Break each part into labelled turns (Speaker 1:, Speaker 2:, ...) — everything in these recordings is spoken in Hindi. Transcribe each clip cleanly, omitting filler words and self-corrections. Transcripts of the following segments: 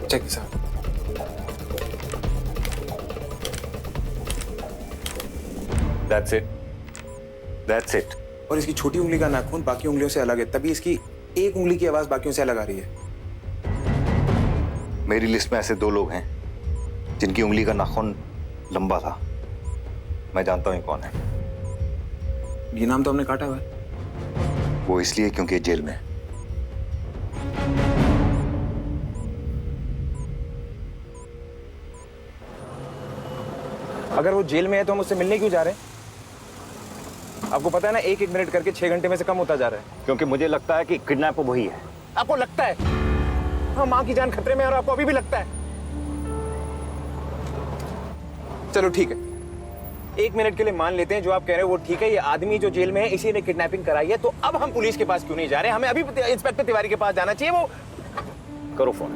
Speaker 1: Check sir.
Speaker 2: That's it. That's it.
Speaker 1: और इसकी छोटी उंगली का नाखून बाकी उंगलियों से अलग है, तभी इसकी एक उंगली की आवाज बाकियों से अलग आ रही है।
Speaker 2: मेरी लिस्ट में ऐसे 2 लोग हैं जिनकी उंगली का नाखून लंबा था। मैं जानता हूं ये कौन है।
Speaker 1: ये नाम तो हमने काटा हुआ है।
Speaker 2: वो इसलिए क्योंकि ये जेल में है।
Speaker 1: अगर वो जेल में है तो हम उससे मिलने क्यों जा रहे हैं? आपको पता है ना, 1-1 मिनट करके 6 घंटे में से कम होता जा रहा है।
Speaker 2: क्योंकि मुझे लगता है कि किडनैपर वही है।
Speaker 1: आपको लगता है? हाँ, माँ की जान खतरे में है और आपको अभी भी लगता है। चलो ठीक है, 1 मिनट के लिए मान लेते हैं जो आप कह रहे हो वो ठीक है। ये आदमी जो जेल में है इसी ने किडनैपिंग कराई है, तो अब हम पुलिस के पास क्यों नहीं जा रहे? हमें अभी इंस्पेक्टर तिवारी के पास जाना चाहिए। वो
Speaker 2: करो फोन,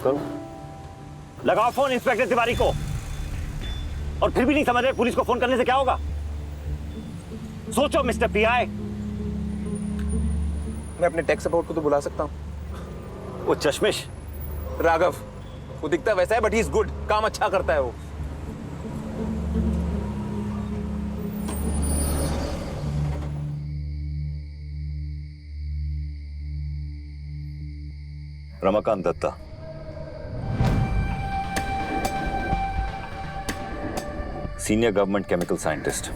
Speaker 2: करो, लगाओ फोन इंस्पेक्टर तिवारी को। और फिर भी नहीं समझ रहे पुलिस को फोन करने से क्या होगा? सोचो मिस्टर पीआई।
Speaker 1: मैं अपने टेक सपोर्ट को तो बुला सकता हूँ।
Speaker 2: वो चश्मिश
Speaker 1: राघव, वो दिखता वैसा है बट ही इज गुड, काम अच्छा करता है वो।
Speaker 2: Ramakant Datta, senior government chemical scientist.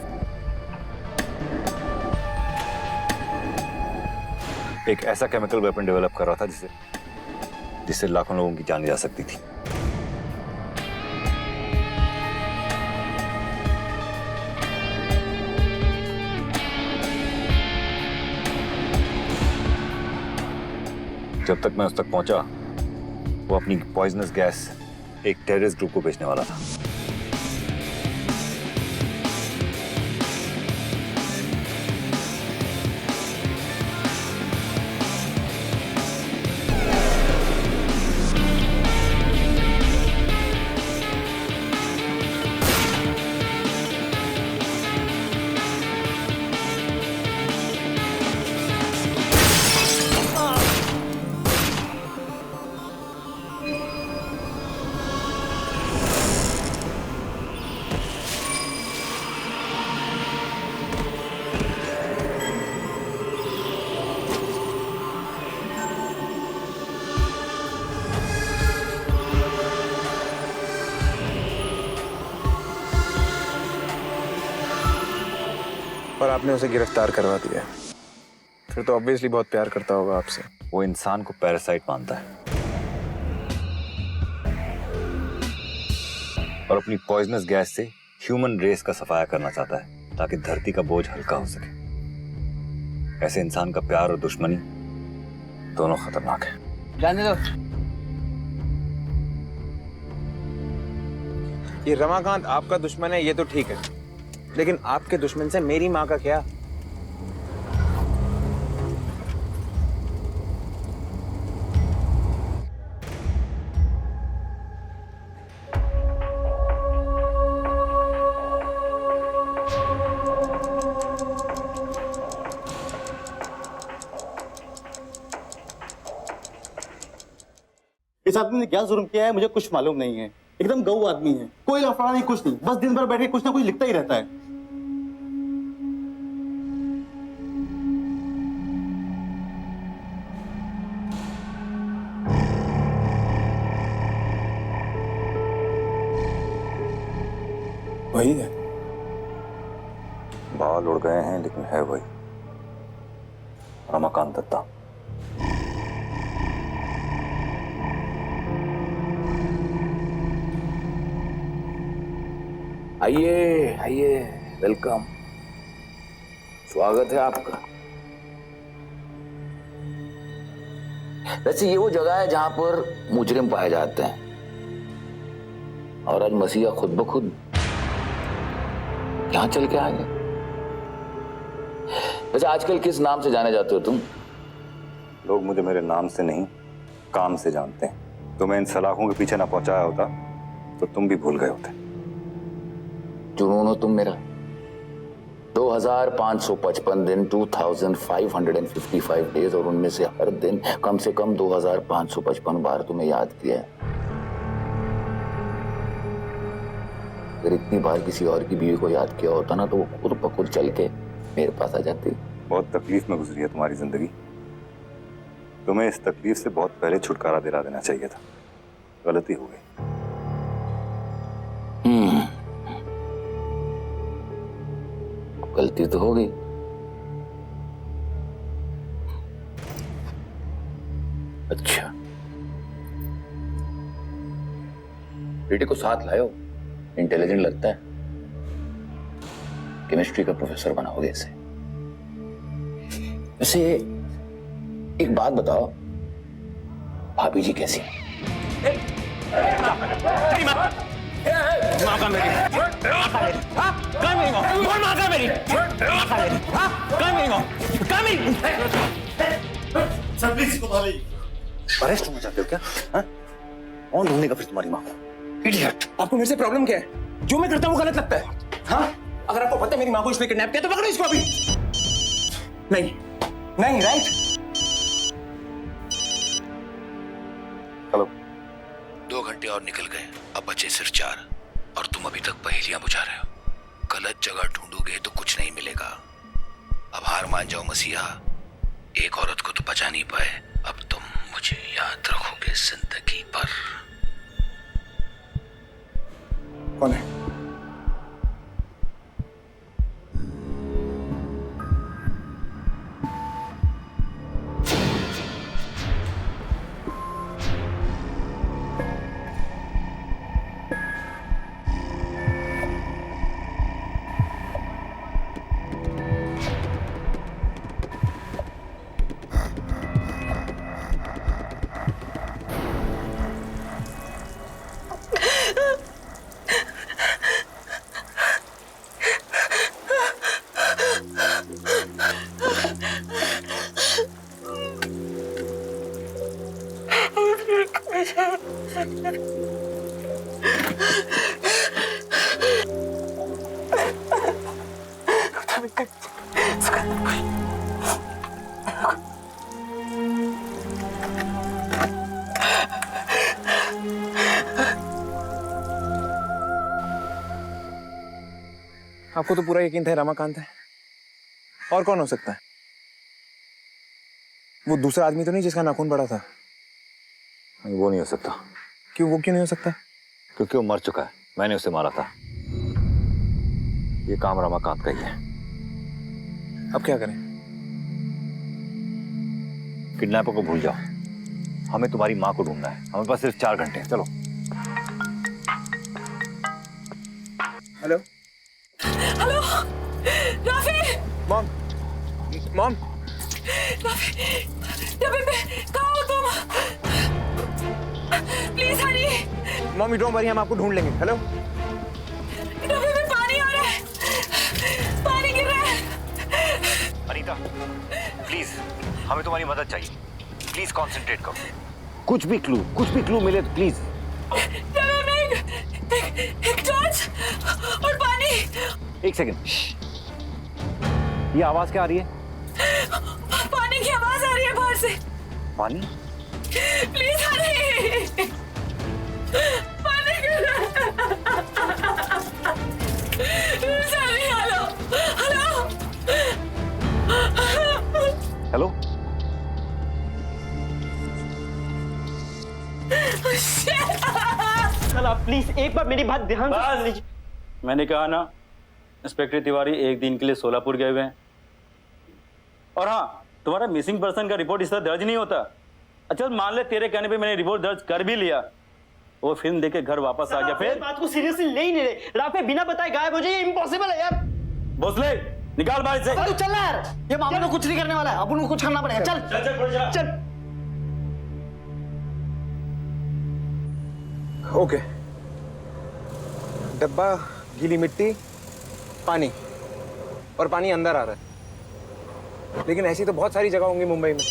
Speaker 2: एक ऐसा केमिकल वेपन डेवलप कर रहा था जिससे लाखों लोगों की जान जा सकती थी। जब तक मैं उस तक पहुंचा, वो अपनी पॉइजनस गैस एक टेररिस्ट ग्रुप को बेचने वाला था।
Speaker 1: और आपने उसे गिरफ्तार करवा दिया, फिर तो ऑब्वियसली बहुत प्यार करता होगा आपसे।
Speaker 2: वो इंसान को पैरासाइट मानता है और अपनी पॉइजनस गैस से ह्यूमन रेस का सफाया करना चाहता है ताकि धरती का बोझ हल्का हो सके। ऐसे इंसान का प्यार और दुश्मनी दोनों खतरनाक है।
Speaker 3: जाने दो।
Speaker 1: ये रमाकांत आपका दुश्मन है ये तो ठीक है, लेकिन आपके दुश्मन से मेरी माँ का क्या?
Speaker 4: इस आदमी ने क्या जुर्म किया है मुझे कुछ मालूम नहीं है। एकदम गऊ आदमी है, कोई लफड़ा नहीं, कुछ नहीं, बस दिन भर बैठे कुछ ना कुछ लिखता ही रहता है।
Speaker 1: वही है।
Speaker 2: बाल उड़ गए हैं लेकिन है वही, रमाकांत दत्ता।
Speaker 3: आइए आइए, वेलकम, स्वागत है आपका। वैसे ये वो जगह है जहां पर मुजरिम पाए जाते हैं, और आज मसीहा खुद ब खुद यहां चल के आएंगे। वैसे आजकल किस नाम से जाने जाते हो तुम?
Speaker 2: लोग मुझे मेरे नाम से नहीं, काम से जानते हैं। तुम्हें इन सलाखों के पीछे ना पहुंचाया होता तो तुम भी भूल गए होते।
Speaker 3: जुनून हो तुम मेरा, 2555 दिन, 2555 डेज, और उनमें से हर दिन कम से कम 2555 बार तुम्हें याद किया है। अगर इतनी बार किसी और की बीवी को याद किया होता ना, तो वो खुद ब खुद चल के मेरे पास आ जाती।
Speaker 2: बहुत तकलीफ में गुजरी है तुम्हारी जिंदगी। तुम्हें इस तकलीफ से बहुत पहले छुटकारा दिला देना चाहिए था। गलती हो गई।
Speaker 3: गलती तो हो गई। अच्छा, बेटे को साथ लायो, इंटेलिजेंट लगता है। केमिस्ट्री का प्रोफेसर बनाओगे इसे। वैसे एक बात बताओ, भाभी जी कैसी हैं?
Speaker 2: अरेस्ट होना चाहते हो क्या? हाँ? कौन ढूंढेगा फिर तुम्हारी माँ को?
Speaker 1: इडियट, आपको मेरे से प्रॉब्लम क्या है? जो मैं करता हूँ वो गलत लगता है। हाँ, अगर आपको पता है मेरी माँ को इसने किडनैप किया तो पकड़ो इसको अभी। नहीं नहीं, राइट?
Speaker 2: हेलो।
Speaker 3: 2 घंटे और निकल गए, अब बचे सिर्फ 4, और तुम अभी तक पहेलियां बुझा रहे हो। गलत जगह ढूंढोगे तो कुछ नहीं मिलेगा। अब हार मान जाओ मसीहा, एक औरत को तो बचा नहीं पाए, अब तुम मुझे याद रखोगे जिंदगी भर।
Speaker 1: कौन है? आपको तो पूरा यकीन था रमाकांत है। और कौन हो सकता है? वो दूसरा आदमी तो नहीं जिसका नाखून बड़ा था?
Speaker 2: वो नहीं हो सकता।
Speaker 1: क्यों? वो क्यों नहीं हो सकता?
Speaker 2: क्योंकि वो मर चुका है, मैंने उसे मारा था। ये काम रमाकांत का ही है।
Speaker 1: अब क्या करें?
Speaker 2: किडनैपर को भूल जाओ, हमें तुम्हारी माँ को ढूंढना है। हमें पास सिर्फ 4 घंटे हैं। चलो।
Speaker 1: Hello
Speaker 5: hello Rafi.
Speaker 1: Mom, mom,
Speaker 5: Rafi, कहाँ हो तुम? Please hurry.
Speaker 1: Mommy don't worry, हम आपको ढूंढ लेंगे। हेलो
Speaker 5: राफी, में पानी आ रहा है, पानी गिर रहा है।
Speaker 2: अनीता, प्लीज हमें तुम्हारी मदद चाहिए। प्लीज कंसंट्रेट करो। कुछ भी क्लू मिले तो प्लीज।
Speaker 5: एक टॉर्च और पानी।
Speaker 2: 1 सेकंड। ये आवाज क्या आ रही है?
Speaker 5: पानी की आवाज आ रही है बाहर से।
Speaker 2: पानी?
Speaker 5: प्लीज हरी, पानी गिर रहा है। जल्दी हेलो हेलो
Speaker 2: हेलो।
Speaker 6: सर आप प्लीज एक बार मेरी बात ध्यान से सुन लीजिए। मैंने कहा ना, इंस्पेक्टर तिवारी 1 दिन के लिए सोलापुर गए हुए हैं। और हाँ, तुम्हारा मिसिंग पर्सन का रिपोर्ट इस तरह दर्ज नहीं होता। अच्छा मान ले तेरे कहने पे मैंने रिपोर्ट दर्ज कर भी लिया, वो फिल्म देख के घर वापस आ गया, फिर
Speaker 7: बात को सीरियसली ले ही नहीं रहे। राफे बिना बताए गायब हो जाए, इम्पॉसिबल है यार।
Speaker 6: भोसले निकाल बाहर से।
Speaker 7: तू चल यार, ये मामले में कुछ नहीं करने वाला है, अपन को कुछ करना पड़ेगा। चल
Speaker 6: चल चल
Speaker 7: चल।
Speaker 1: ओके, डब्बा, गीली मिट्टी, पानी, और पानी अंदर आ रहा है। लेकिन ऐसी तो बहुत सारी जगह होंगी मुंबई में।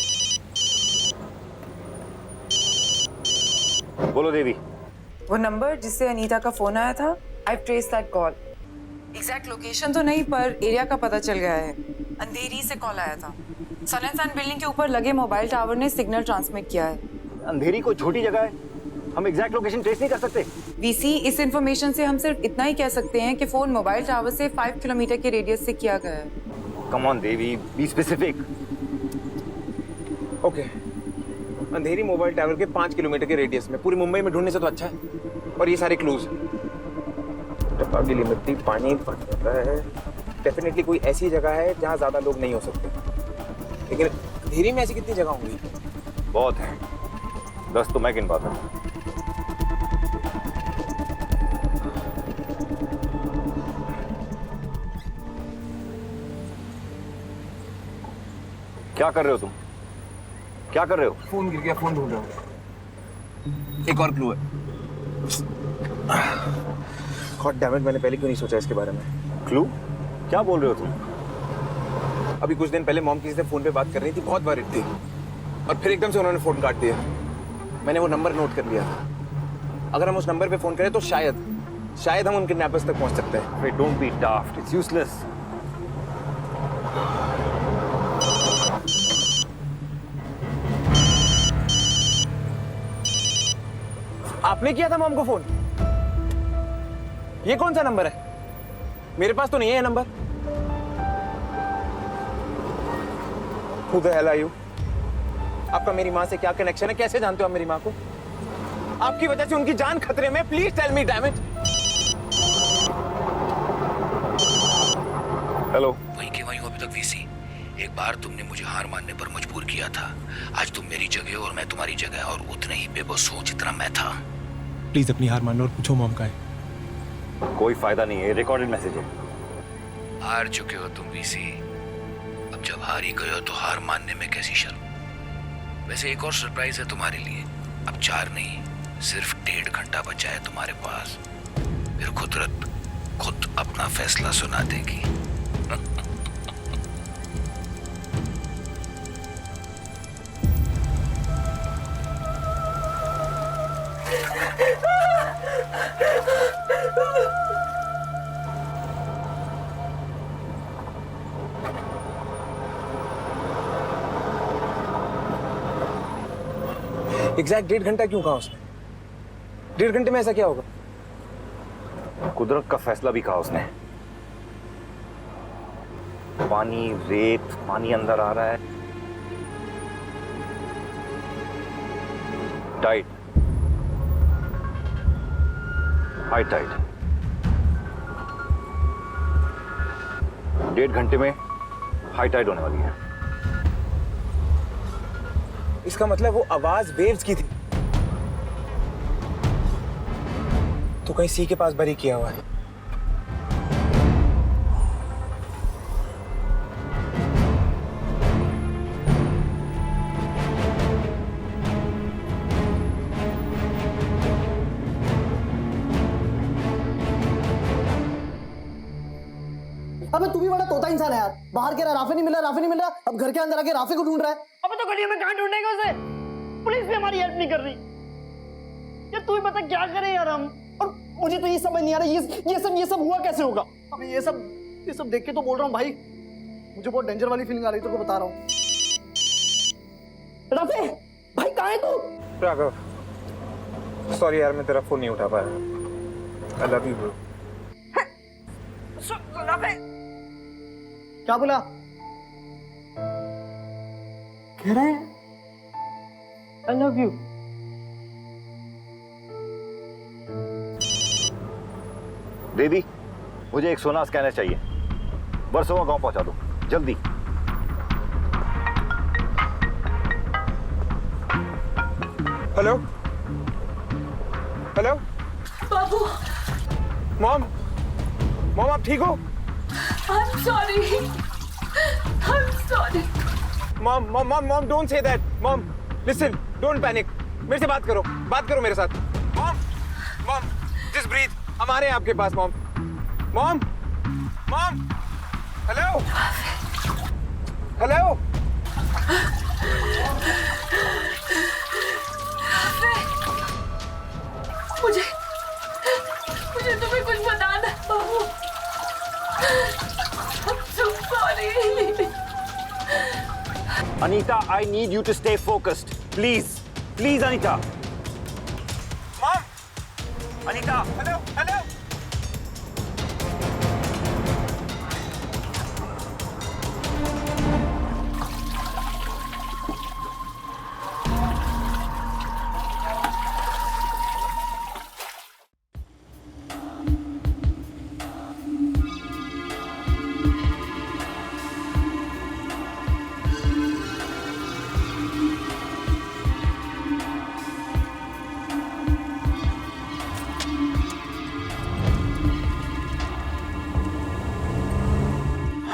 Speaker 2: बोलो देवी।
Speaker 8: वो नंबर जिससे अनीता का फोन आया था, I trace that call. Exact location तो नहीं, पर एरिया का पता चल गया है। अंधेरी से कॉल आया था। सन एंड सन बिल्डिंग के ऊपर लगे मोबाइल टावर ने सिग्नल ट्रांसमिट किया है।
Speaker 2: अंधेरी कोई छोटी जगह है, हम एग्जैक्ट लोकेशन ट्रेस नहीं कर सकते।
Speaker 8: वीसी, इस इंफॉर्मेशन से हम सिर्फ इतना ही कह सकते हैं कि फोन मोबाइल टावर से 5 किलोमीटर के रेडियस से किया गया है।
Speaker 2: Come on Devi, be specific.
Speaker 1: Okay, Andheri mobile tower के 5 किलोमीटर के रेडियस में, पूरी मुंबई में ढूंढने से तो अच्छा है। और ये सारे क्लूज, टप्पा गीली मिट्टी, पानी होता है, डेफिनेटली कोई ऐसी जगह है जहाँ ज्यादा लोग नहीं हो सकते। लेकिन अंधेरी में ऐसी कितनी जगह होंगी?
Speaker 2: बहुत है, 10 तो मैं गिन पाता हूँ। क्या कर रहे हो तुम? क्या कर रहे हो?
Speaker 1: फोन गिर गया, फोन ढूंढ रहा हूँ। एक और क्लू है। गॉड डैम इट, मैंने पहले क्यों नहीं सोचा इसके बारे में?
Speaker 2: क्लू? क्या बोल रहे हो तुम?
Speaker 1: अभी कुछ दिन पहले मॉम किसी से फोन पे बात कर रही थी, बहुत वरीड थी, और फिर एकदम से उन्होंने फोन काट दिया। मैंने वो नंबर नोट कर लिया। अगर हम उस नंबर पे फोन करें तो शायद हम उन किडनैपर्स तक पहुंच सकते हैं।
Speaker 2: Wait, don't be daft. It's useless.
Speaker 1: आपने किया था मॉम को फोन? ये कौन सा नंबर है? मेरे पास तो नहीं है ये number. Who the hell are you? आपका मेरी माँ से क्या कनेक्शन है? कैसे जानते हो आप मेरी माँ को? आपकी वजह से उनकी जान खतरे में। Please tell me, damn it.
Speaker 2: Hello.
Speaker 3: वहीं के वहीं हो अभी तक वीसी। एक बार तुमने मुझे हार मानने पर मजबूर किया था। आज तुम मेरी जगह और मैं तुम्हारी जगह, और उतने ही बेबस हो जितना मैं था।
Speaker 1: प्लीज अपनी हार मानो और पूछो मॉम का है।
Speaker 2: कोई फायदा नहीं है, रिकॉर्डेड मैसेज है।
Speaker 3: हार चुके हो तुम वीसी। अब जब हार ही गए हो तो हार मानने में कैसी शर्म। वैसे एक और सरप्राइज है तुम्हारे लिए। अब 4 नहीं, सिर्फ 1.5 घंटा बचा है तुम्हारे पास। फिर कुदरत खुद अपना फैसला सुना देगी।
Speaker 1: एग्जैक्ट 1.5 घंटा क्यों कहा उसने? 1.5 घंटे में ऐसा क्या होगा?
Speaker 2: कुदरत का फैसला भी कहा उसने। पानी, रेत, पानी अंदर आ रहा है। Tide, high Tide. 1.5 घंटे में हाई टाइड होने वाली है।
Speaker 1: इसका मतलब वो आवाज वेव्स की थी, तो कहीं सी के पास बरी किया हुआ है।
Speaker 4: अबे तू भी बड़ा तोता इंसान है यार। बाहर कह रहा राफे नहीं मिल रहा, अब घर के अंदर आके राफे को ढूंढ रहा है।
Speaker 7: अबे तो गलियों में कहाँ ढूंढेगा उसे? पुलिस भी हमारी हेल्प नहीं कर रही। यार तू ही बता क्या करें यार हम। और मुझे तो ये समझ नहीं आ रहा ये सब हुआ कैसे होगा। अबे ये सब देख के तो बोल रहा हूँ भाई, मुझे बहुत डेंजर वाली फीलिंग आ रही है, तो बता रहा हूँ। राफे भाई कहाँ है तू?
Speaker 1: राघव, सॉरी यार, मैं तेरा फोन नहीं उठा पाया। I love you bro.
Speaker 7: Rafe क्या बोला? कह रहा है आई लव यू।
Speaker 2: दीदी, मुझे एक सोना स्कैनर चाहिए। वर्सोवा गांव पहुंचा दो जल्दी।
Speaker 1: हेलो हेलो
Speaker 5: बाबू,
Speaker 1: मॉम, आप ठीक हो?
Speaker 5: I'm sorry.
Speaker 1: Mom, don't say that. Mom, listen, don't panic. मेरे से बात करो मेरे साथ। Mom, just breathe. हम आ रहे हैं आपके पास। Mom, hello.
Speaker 5: मुझे तुम्हें कुछ बताना है बाबू।
Speaker 2: Anita, I need you to stay focused. Please. Please, Anita. Mom! Anita! Hello? Hello?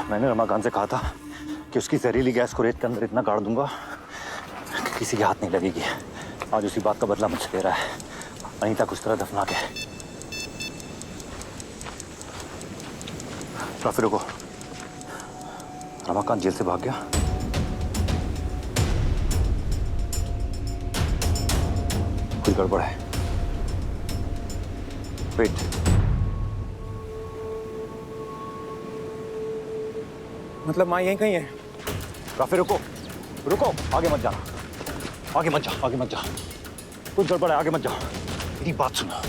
Speaker 2: मैंने रमाकांत से कहा था कि उसकी जहरीली गैस को रेत के अंदर इतना गाड़ दूंगा कि किसी के हाथ नहीं लगेगी। आज उसी बात का बदला मुझसे ले रहा है। अनीता को उस तरह दफना के। काफी रुको। रमाकांत जेल से भाग गया? कोई गड़बड़ है। वेट।
Speaker 1: मतलब माँ यहीं कहीं है?
Speaker 2: काफी रुको। रुको, आगे मत जाना। आगे मत जाओ, आगे मत जाओ। कुछ गड़बड़ है, आगे मत जाओ। मेरी बात सुनो।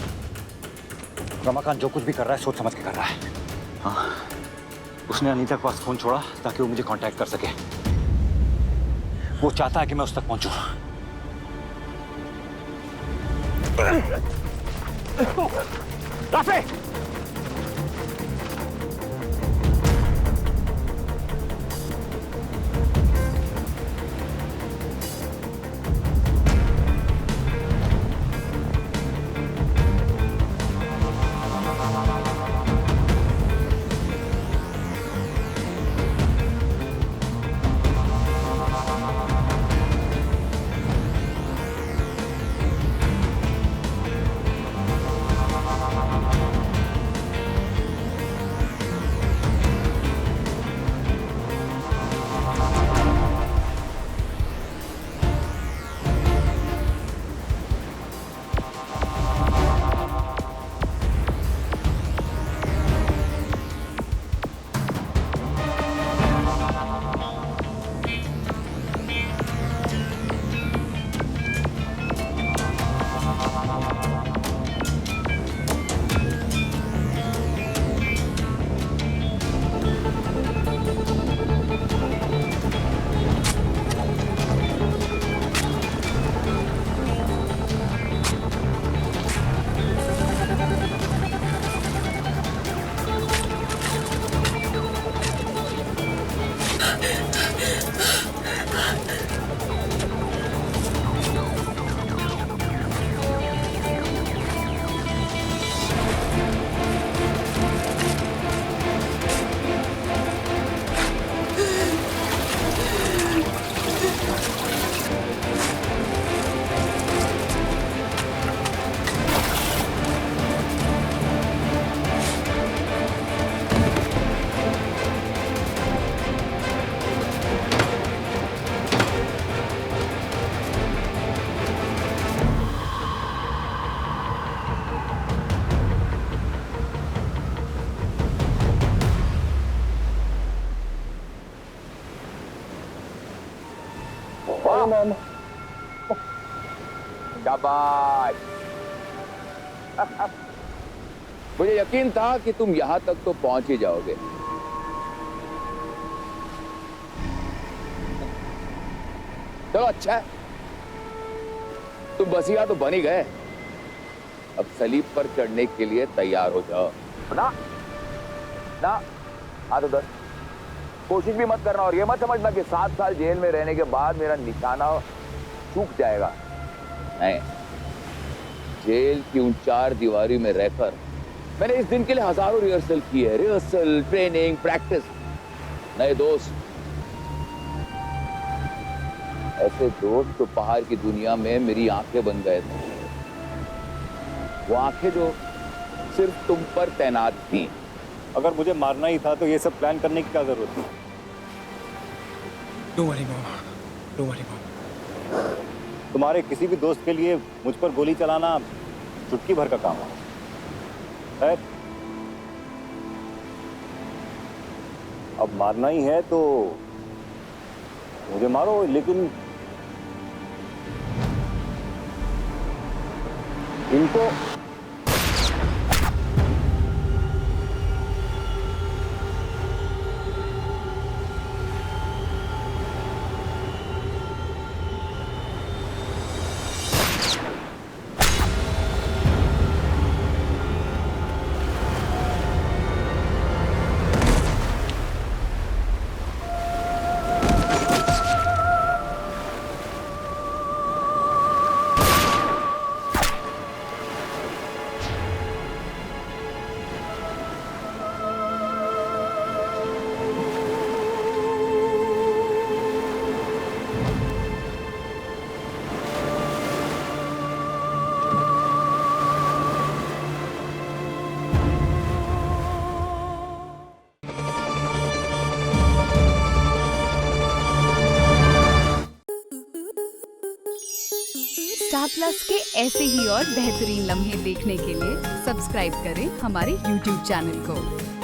Speaker 2: रमाकांत जो कुछ भी कर रहा है सोच समझ के कर रहा है। हाँ, उसने अनीता के पास फोन छोड़ा ताकि वो मुझे कांटेक्ट कर सके। वो चाहता है कि मैं उस तक पहुंचूं। काफी!
Speaker 3: शाबाश। मुझे यकीन था कि तुम यहां तक तो पहुंच ही जाओगे। चलो अच्छा है, तुम बसिया तो बन ही गए। अब सलीब पर चढ़ने के लिए तैयार हो जाओ। ना ना हाथ उधर। कोशिश भी मत करना और ये मत समझना कि 7 साल जेल में रहने के बाद मेरा निशाना चूक जाएगा। नहीं, जेल की उन 4 दीवारी में रहकर मैंने इस दिन के लिए हजारों रिहर्सल की है। Rehearsal, training, practice. नए दोस्त, ऐसे दोस्त तो पहाड़ की दुनिया में मेरी आंखें बन गए थे। वो आंखें जो सिर्फ तुम पर तैनात थी।
Speaker 2: अगर मुझे मारना ही था तो ये सब प्लान करने की क्या जरूरत थी?
Speaker 1: Don't worry, Mom. Don't worry, Mom.
Speaker 2: तुम्हारे किसी भी दोस्त के लिए मुझ पर गोली चलाना चुटकी भर का काम है। अब मारना ही है तो मुझे मारो, लेकिन इनको
Speaker 9: स्टार प्लस के ऐसे ही और बेहतरीन लम्हे देखने के लिए सब्सक्राइब करें हमारे YouTube चैनल को।